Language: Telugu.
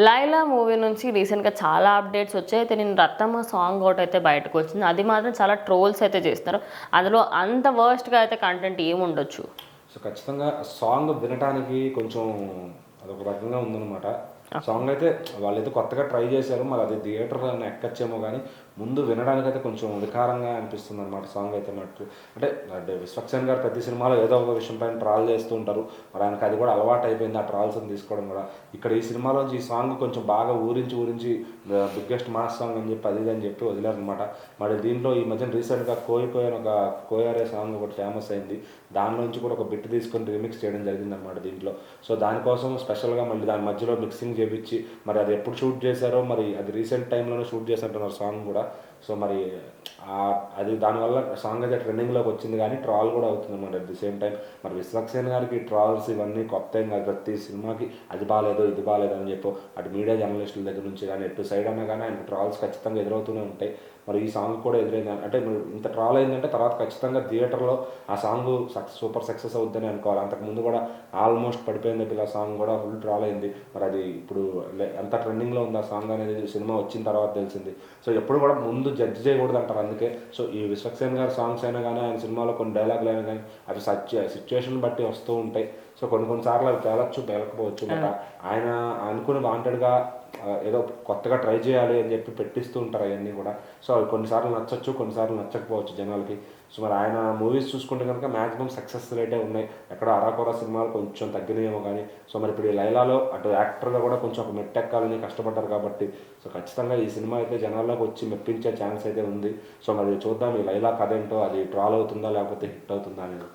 లైలా మూవీ నుంచి రీసెంట్గా చాలా అప్డేట్స్ వచ్చాయి. అయితే నేను రత్తమ్మ సాంగ్ ఒకటి అయితే బయటకు వచ్చింది. అది మాత్రం చాలా ట్రోల్స్ అయితే చేస్తున్నారు. అందులో అంత వర్స్ట్గా అయితే కంటెంట్ ఏముండొచ్చు. సో ఖచ్చితంగా సాంగ్ వినటానికి కొంచెం అదొక రకంగా ఉందన్నమాట. సాంగ్ అయితే వాళ్ళైతే కొత్తగా ట్రై చేశారు. మరి అది థియేటర్లో ఎక్కచ్చేమో కానీ ముందు వినడానికైతే కొంచెం వికారంగా అనిపిస్తుంది అనమాట సాంగ్ అయితే మటుకు. అంటే విశ్వక్సేన్ గారు ప్రతి సినిమాలో ఏదో ఒక విషయం పైన ట్రాల్ చేస్తూ ఉంటారు. మరి ఆయనకు అది కూడా అలవాటు అయిపోయింది, ఆ ట్రాల్స్ని తీసుకోవడం కూడా. ఇక్కడ ఈ సినిమాలోంచి ఈ సాంగ్ కొంచెం బాగా ఊరించి బిగ్గెస్ట్ మాస్ సాంగ్ అని చెప్పి అది అని చెప్పి వదిలేరనమాట. మరి దీంట్లో ఈ మధ్యన రీసెంట్గా కోయి కోయి అని ఒక కోయారే సాంగ్ ఒకటి ఫేమస్ అయింది. దానిలోంచి కూడా ఒక బిట్ తీసుకొని రీమిక్స్ చేయడం జరిగిందనమాట దీంట్లో. సో దానికోసం స్పెషల్గా మళ్ళీ దాని మధ్యలో మిక్సింగ్ చేపించి మరి అది ఎప్పుడు షూట్ చేశారో, మరి అది రీసెంట్ టైంలోనే షూట్ చేసినట్టున్నారు సాంగ్ కూడా. సో మరి అది దానివల్ల సాంగ్ అయితే ట్రెండింగ్లోకి వచ్చింది, కానీ ట్రాల్ కూడా అవుతుంది అన్నమాట అట్ ది సేమ్ టైం. మరి విశ్వక్సేన్ గారికి ట్రాల్స్ ఇవన్నీ కొత్త ఏం కాదు. ప్రతి సినిమాకి అది బాగాలేదు ఇది బాగాలేదు అని చెప్పి అటు మీడియా జర్నలిస్టుల దగ్గర నుంచి కానీ ఎటు సైడ్ అన్నా కానీ ఆయనకు ట్రాల్స్ ఖచ్చితంగా ఎదురవుతూనే ఉంటాయి. మరి ఈ సాంగ్ కూడా ఎదురైంది. అంటే ఇంత ట్రాల్ అయిందంటే తర్వాత ఖచ్చితంగా థియేటర్లో ఆ సాంగ్ సూపర్ సక్సెస్ అవుద్దని అనుకోవాలి. అంతకుముందు కూడా ఆల్మోస్ట్ పడిపోయింది పిల్ల సాంగ్ కూడా ఫుల్ ట్రాల్ అయింది. మరి అది ఇప్పుడు ఎంత ట్రెండింగ్లో ఉంది ఆ సాంగ్ అనేది సినిమా వచ్చిన తర్వాత తెలిసింది. సో ఎప్పుడు కూడా ముందు జడ్జ్ చేయకూడదు అంటారు. అందుకే సో ఈ విశ్వక్సేన్ గారి సాంగ్స్ అయినా కానీ ఆయన సినిమాలో కొన్ని డైలాగులు అయినా కానీ అవి సిచ్యువేషన్ బట్టి వస్తూ ఉంటాయి. సో కొన్నిసార్లు అవి పేలచ్చు పేలకపోవచ్చు. బట్ ఆయన అనుకుని వాంటెడ్గా ఏదో కొత్తగా ట్రై చేయాలి అని చెప్పి పెట్టిస్తూ ఉంటారు అవన్నీ కూడా. సో అవి కొన్నిసార్లు నచ్చచ్చు, కొన్నిసార్లు నచ్చకపోవచ్చు జనాలకి. సో మరి ఆయన మూవీస్ చూసుకుంటే కనుక మ్యాక్సిమం సక్సెస్ రేటే ఉన్నాయి. ఎక్కడ అరాకొర సినిమాలు కొంచెం తగ్గినాయేమో కానీ. సో మరి ఇప్పుడు ఈ లైలాలో అటు యాక్టర్గా కూడా కొంచెం ఒక మెట్టెక్కాలని కష్టపడ్డారు కాబట్టి సో ఖచ్చితంగా ఈ సినిమా అయితే జనాల్లోకి వచ్చి మెప్పించే ఛాన్స్ అయితే ఉంది. సో మరి చూద్దాం ఈ లైలా కథ ఏంటో, అది ట్రాల్ అవుతుందా లేకపోతే హిట్ అవుతుందా అనేది.